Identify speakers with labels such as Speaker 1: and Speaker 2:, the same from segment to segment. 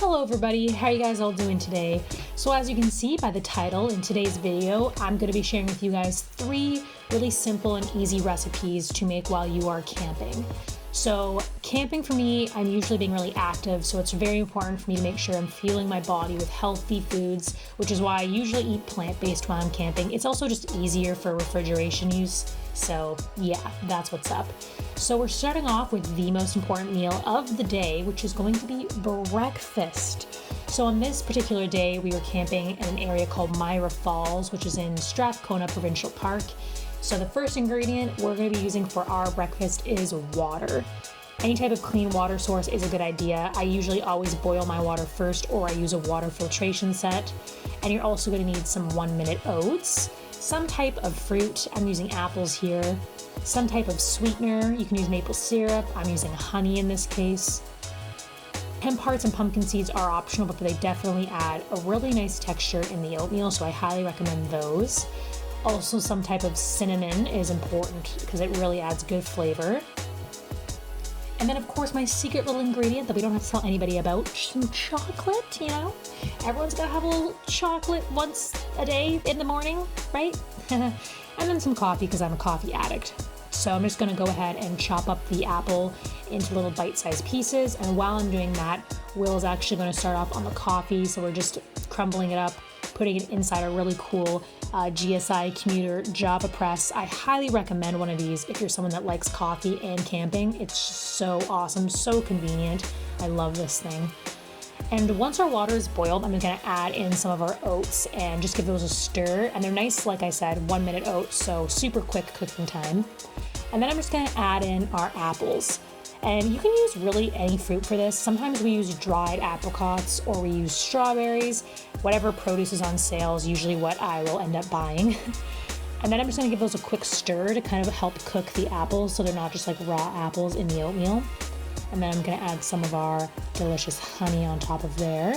Speaker 1: Hello everybody, how are you guys all doing today? So as you can see by the title in today's video, I'm going to be sharing with you guys 3 really simple and easy recipes to make while you are camping. So camping for me, I'm usually being really active, so it's very important for me to make sure I'm fueling my body with healthy foods, which is why I usually eat plant-based while I'm camping. It's also just easier for refrigeration use, so yeah, that's what's up. So we're starting off with the most important meal of the day, which is going to be breakfast. So on this particular day, we were camping in an area called Myra Falls, which is in Strathcona Provincial Park. So the first ingredient we're going to be using for our breakfast is water. Any type of clean water source is a good idea. I usually always boil my water first, or I use a water filtration set. And you're also going to need some 1-minute oats, some type of fruit. I'm using apples here. Some type of sweetener. You can use maple syrup. I'm using honey in this case. Hemp hearts and pumpkin seeds are optional, but they definitely add a really nice texture in the oatmeal, so I highly recommend those. Also, some type of cinnamon is important because it really adds good flavor. And then, of course, my secret little ingredient that we don't have to tell anybody about, some chocolate, you know? Everyone's gotta have a little chocolate once a day in the morning, right? And then some coffee because I'm a coffee addict. So I'm just gonna go ahead and chop up the apple into little bite-sized pieces. And while I'm doing that, Will's actually gonna start off on the coffee. So we're just crumbling it up, putting it inside a really cool GSI commuter Java press. I highly recommend one of these if you're someone that likes coffee and camping. It's so awesome, so convenient. I love this thing. And once our water is boiled, I'm gonna add in some of our oats and just give those a stir. And they're nice, like I said, 1-minute oats, so super quick cooking time. And then I'm just gonna add in our apples. And you can use really any fruit for this. Sometimes we use dried apricots or we use strawberries. Whatever produce is on sale is usually what I will end up buying. And then I'm just gonna give those a quick stir to kind of help cook the apples so they're not just like raw apples in the oatmeal. And then I'm gonna add some of our delicious honey on top of there.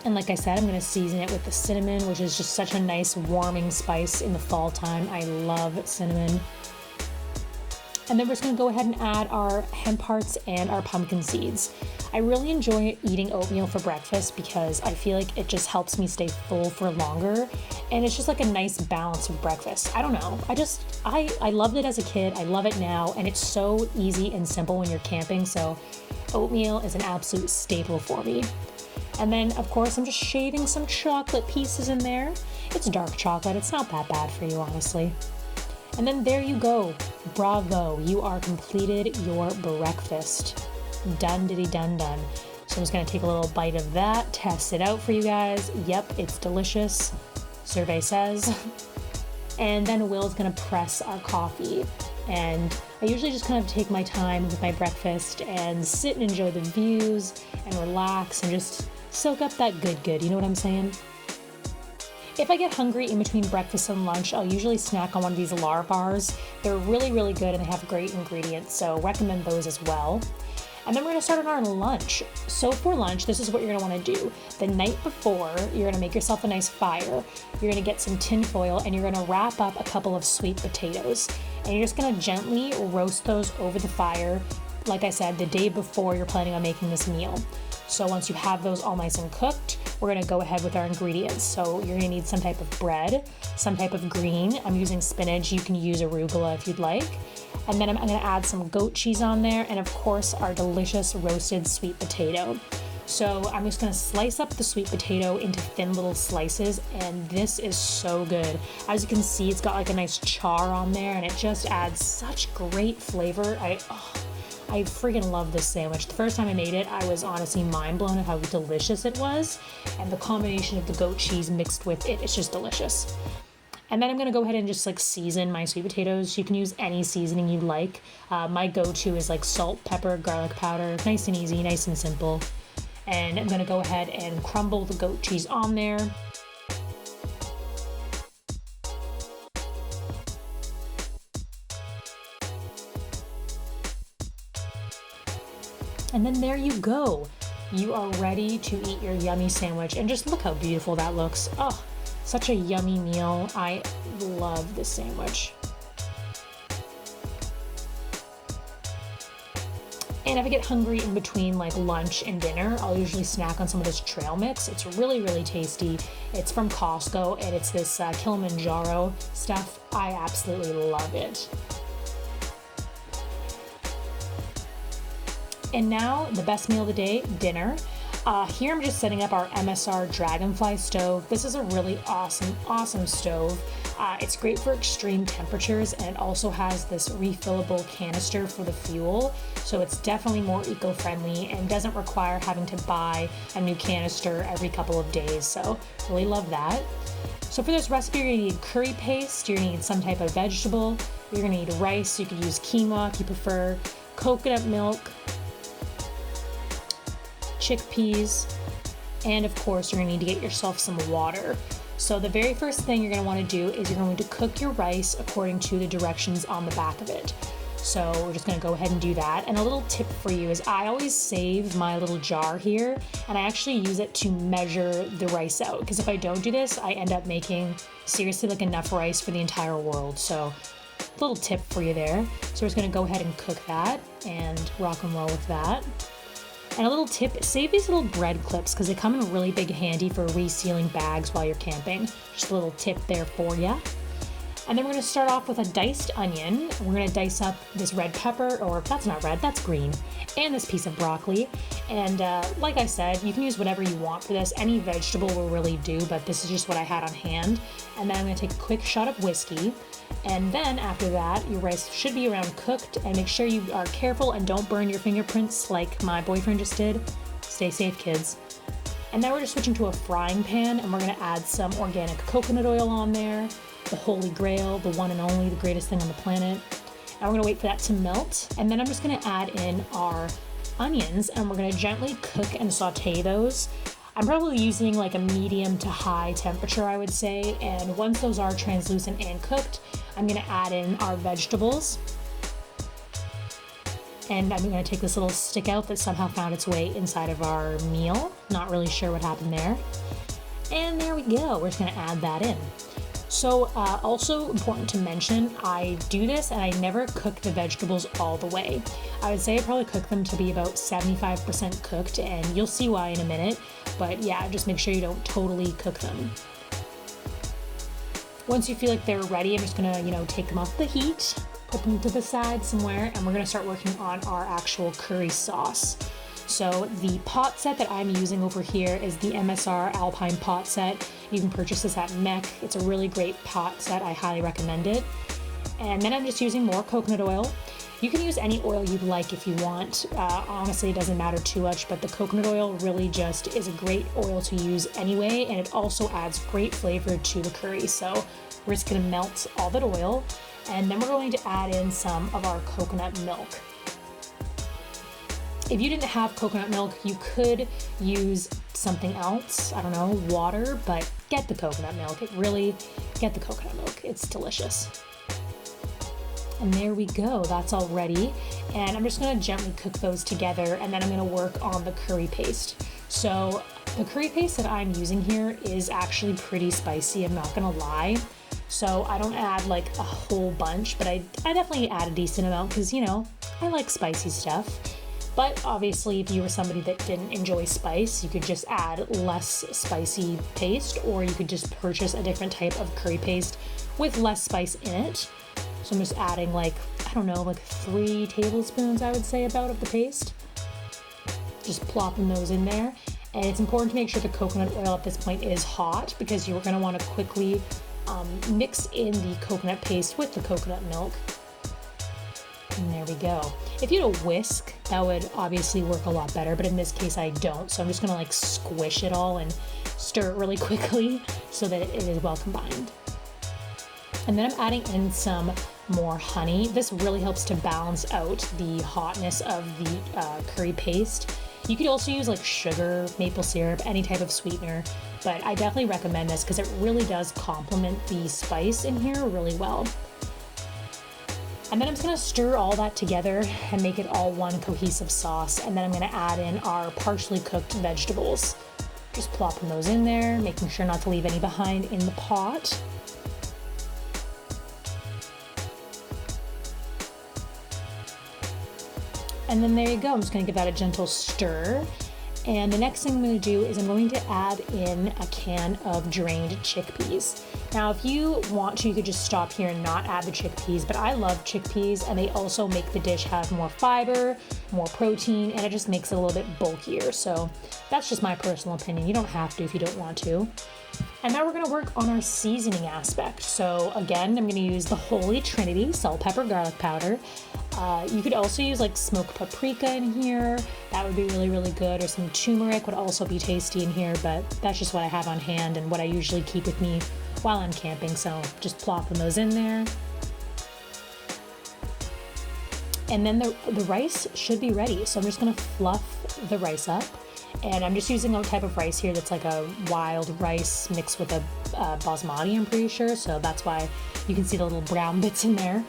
Speaker 1: And like I said, I'm gonna season it with the cinnamon, which is just such a nice warming spice in the fall time. I love cinnamon. And then we're just gonna go ahead and add our hemp hearts and our pumpkin seeds. I really enjoy eating oatmeal for breakfast because I feel like it just helps me stay full for longer. And it's just like a nice balance of breakfast. I don't know, I loved it as a kid, I love it now, and it's so easy and simple when you're camping, so oatmeal is an absolute staple for me. And then, of course, I'm just shaving some chocolate pieces in there. It's dark chocolate, it's not that bad for you, honestly. And then there you go. Bravo, you are completed your breakfast. Done diddy done done. So I'm just gonna take a little bite of that, test it out for you guys. Yep, it's delicious, survey says. And then Will's gonna press our coffee. And I usually just kind of take my time with my breakfast and sit and enjoy the views and relax and just soak up that good, you know what I'm saying? If I get hungry in between breakfast and lunch, I'll usually snack on one of these Lar bars. They're really, really good and they have great ingredients, so recommend those as well. And then we're gonna start on our lunch. So for lunch, this is what you're gonna wanna do. The night before, you're gonna make yourself a nice fire. You're gonna get some tin foil and you're gonna wrap up a couple of sweet potatoes. And you're just gonna gently roast those over the fire, like I said, the day before you're planning on making this meal. So once you have those all nice and cooked, we're gonna go ahead with our ingredients. So you're gonna need some type of bread, some type of green. I'm using spinach, you can use arugula if you'd like. And then I'm gonna add some goat cheese on there, and of course our delicious roasted sweet potato. So I'm just gonna slice up the sweet potato into thin little slices, and this is so good. As you can see, it's got like a nice char on there, and it just adds such great flavor. I freaking love this sandwich. The first time I made it, I was honestly mind blown at how delicious it was. And the combination of the goat cheese mixed with it, it's just delicious. And then I'm gonna go ahead and just like season my sweet potatoes. You can use any seasoning you like. My go-to is like salt, pepper, garlic powder. Nice and easy, nice and simple. And I'm gonna go ahead and crumble the goat cheese on there. And then there you go. You are ready to eat your yummy sandwich. And just look how beautiful that looks. Oh, such a yummy meal. I love this sandwich. And if I get hungry in between like lunch and dinner, I'll usually snack on some of this trail mix. It's really, really tasty. It's from Costco and it's this Kilimanjaro stuff. I absolutely love it. And now the best meal of the day, dinner. Here I'm just setting up our MSR Dragonfly stove. This is a really awesome stove. It's great for extreme temperatures, and it also has this refillable canister for the fuel. So it's definitely more eco-friendly and doesn't require having to buy a new canister every couple of days. So really love that. So for this recipe, you're gonna need curry paste, you're gonna need some type of vegetable, you're gonna need rice, you could use quinoa if you prefer, coconut milk, chickpeas, and of course you're gonna need to get yourself some water. So the very first thing you're gonna wanna do is you're going to cook your rice according to the directions on the back of it. So we're just gonna go ahead and do that. And a little tip for you is I always save my little jar here, and I actually use it to measure the rice out, because if I don't do this, I end up making seriously like enough rice for the entire world. So a little tip for you there. So we're just gonna go ahead and cook that and rock and roll with that. And a little tip, save these little bread clips because they come in really big handy for resealing bags while you're camping. Just a little tip there for you. And then we're gonna start off with a diced onion. We're gonna dice up this red pepper, or that's not red, that's green, and this piece of broccoli. And like I said, you can use whatever you want for this. Any vegetable will really do, but this is just what I had on hand. And then I'm gonna take a quick shot of whiskey. And then after that, your rice should be around cooked, and make sure you are careful and don't burn your fingerprints like my boyfriend just did. Stay safe, kids. And now we're just switching to a frying pan, and we're gonna add some organic coconut oil on there, the holy grail, the one and only, the greatest thing on the planet. And we're gonna wait for that to melt. And then I'm just gonna add in our onions, and we're gonna gently cook and saute those. I'm probably using like a medium to high temperature, I would say. And once those are translucent and cooked, I'm gonna add in our vegetables. And I'm gonna take this little stick out that somehow found its way inside of our meal. Not really sure what happened there. And there we go, we're just gonna add that in. So also important to mention, I do this and I never cook the vegetables all the way. I would say I probably cook them to be about 75% cooked, and you'll see why in a minute. But yeah, just make sure you don't totally cook them. Once you feel like they're ready, I'm just gonna, take them off the heat, put them to the side somewhere, and we're gonna start working on our actual curry sauce. So the pot set that I'm using over here is the MSR Alpine pot set. You can purchase this at Mech. It's a really great pot set. I highly recommend it. And then I'm just using more coconut oil. You can use any oil you'd like if you want. Honestly, it doesn't matter too much, but the coconut oil really just is a great oil to use anyway, and it also adds great flavor to the curry. So we're just gonna melt all that oil, and then we're going to add in some of our coconut milk. If you didn't have coconut milk, you could use something else, I don't know, water, but get the coconut milk. Get the coconut milk. It's delicious. And there we go, that's all ready. And I'm just gonna gently cook those together, and then I'm gonna work on the curry paste. So the curry paste that I'm using here is actually pretty spicy, I'm not gonna lie. So I don't add like a whole bunch, but I definitely add a decent amount because, I like spicy stuff. But obviously, if you were somebody that didn't enjoy spice, you could just add less spicy paste, or you could just purchase a different type of curry paste with less spice in it. So I'm just adding like 3 tablespoons, I would say, about of the paste. Just plopping those in there. And it's important to make sure the coconut oil at this point is hot, because you're gonna wanna quickly mix in the coconut paste with the coconut milk. And there we go. If you had a whisk, that would obviously work a lot better, but in this case I don't. So I'm just gonna squish it all and stir it really quickly so that it is well combined. And then I'm adding in some more honey. This really helps to balance out the hotness of the curry paste. You could also use sugar, maple syrup, any type of sweetener, but I definitely recommend this because it really does complement the spice in here really well. And then I'm just gonna stir all that together and make it all one cohesive sauce. And then I'm gonna add in our partially cooked vegetables. Just plopping those in there, making sure not to leave any behind in the pot. And then there you go. I'm just gonna give that a gentle stir. And the next thing I'm going to do is I'm going to add in a can of drained chickpeas. Now, if you want to, you could just stop here and not add the chickpeas, but I love chickpeas and they also make the dish have more fiber, more protein, and it just makes it a little bit bulkier. So that's just my personal opinion. You don't have to if you don't want to. And now we're going to work on our seasoning aspect. So again, I'm going to use the Holy Trinity salt, pepper, garlic powder. You could also use like smoked paprika in here. That would be really, really good. Or some turmeric would also be tasty in here, but that's just what I have on hand and what I usually keep with me while I'm camping. So just plopping those in there. And then the rice should be ready. So I'm just going to fluff the rice up. And I'm just using a type of rice here that's like a wild rice mixed with a basmati, I'm pretty sure. So that's why you can see the little brown bits in there.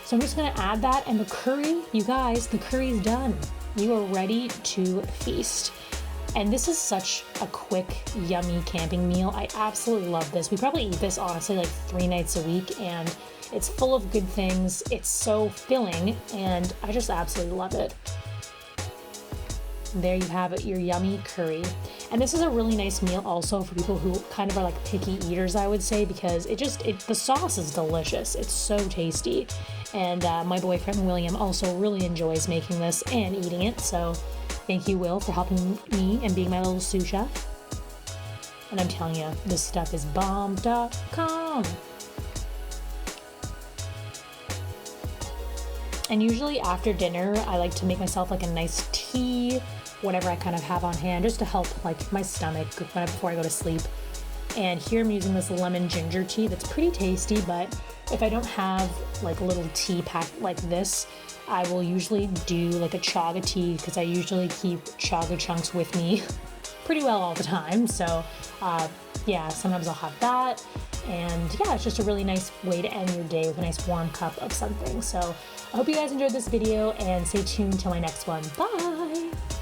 Speaker 1: So I'm just gonna add that, and the curry, you guys, the curry's done. You are ready to feast. And this is such a quick, yummy camping meal. I absolutely love this. We probably eat this honestly like 3 nights a week, and it's full of good things. It's so filling, and I just absolutely love it. There you have it, your yummy curry. And this is a really nice meal also for people who kind of are like picky eaters, I would say, because the sauce is delicious. It's so tasty. And my boyfriend William also really enjoys making this and eating it. So thank you, Will, for helping me and being my little sous chef. And I'm telling you, this stuff is bomb.com. And usually after dinner, I like to make myself like a nice tea, whatever I kind of have on hand, just to help like my stomach before I go to sleep. And here I'm using this lemon ginger tea that's pretty tasty, but if I don't have like a little tea pack like this, I will usually do like a chaga tea, because I usually keep chaga chunks with me pretty well all the time. So yeah, sometimes I'll have that. And yeah, it's just a really nice way to end your day with a nice warm cup of something. So I hope you guys enjoyed this video, and stay tuned till my next one. Bye!